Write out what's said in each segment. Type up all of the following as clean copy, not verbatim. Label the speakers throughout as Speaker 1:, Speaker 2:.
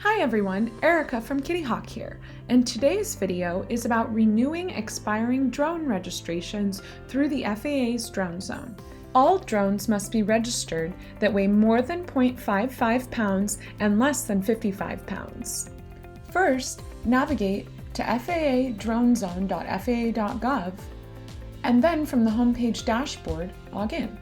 Speaker 1: Hi everyone, Erica from Kitty Hawk here, and today's video is about renewing expiring drone registrations through the FAA's DroneZone. All drones must be registered that weigh more than 0.55 pounds and less than 55 pounds. First, navigate to faa.dronezone.faa.gov, and then from the homepage dashboard, log in.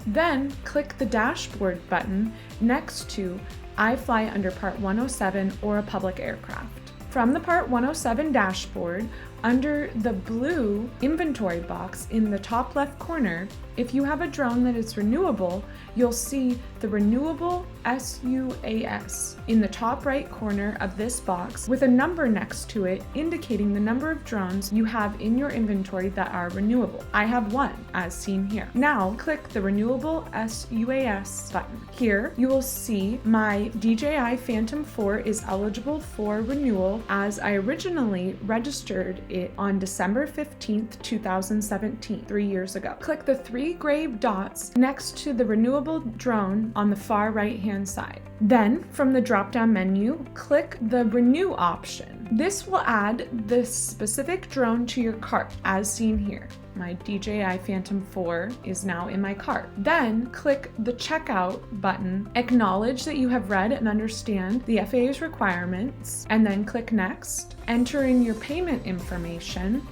Speaker 1: Then click the dashboard button next to I fly under Part 107 or a public aircraft. From the Part 107 dashboard, under the blue inventory box in the top left corner, if you have a drone that is renewable, you'll see the renewable SUAS in the top right corner of this box with a number next to it indicating the number of drones you have in your inventory that are renewable. I have one, as seen here. Now click the Renewable SUAS button. Here you will see my DJI Phantom 4 is eligible for renewal as I originally registered it on December 15th, 2017, 3 years ago. Click the three gray dots next to the renewable drone on the far right-hand side. Then, from the drop-down menu, click the Renew option. This will add this specific drone to your cart, as seen here. My DJI Phantom 4 is now in my cart. Then click the Checkout button, acknowledge that you have read and understand the FAA's requirements, and then click Next. Enter in your payment information.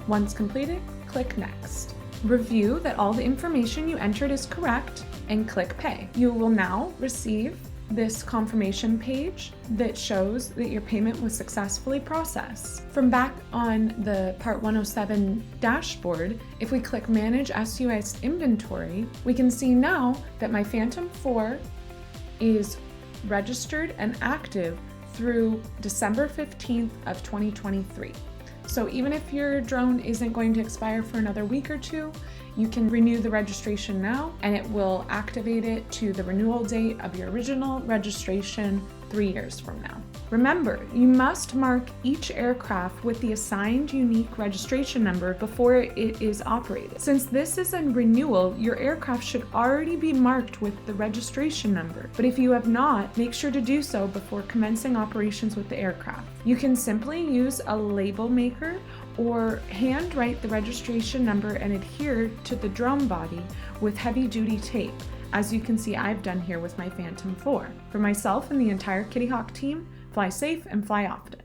Speaker 1: Once completed, click Next. Review that all the information you entered is correct and click Pay. You will now receive this confirmation page that shows that your payment was successfully processed. From back on the Part 107 dashboard, if we click Manage SUAS Inventory, we can see now that my Phantom 4 is registered and active through December 15th of 2023. So even if your drone isn't going to expire for another week or two, you can renew the registration now and it will activate it to the renewal date of your original registration 3 years from now. Remember, you must mark each aircraft with the assigned unique registration number before it is operated. Since this is a renewal, your aircraft should already be marked with the registration number, but if you have not, make sure to do so before commencing operations with the aircraft. You can simply use a label maker or hand write the registration number and adhere to the drone body with heavy-duty tape, as you can see I've done here with my Phantom 4. For myself and the entire Kitty Hawk team, fly safe and fly often.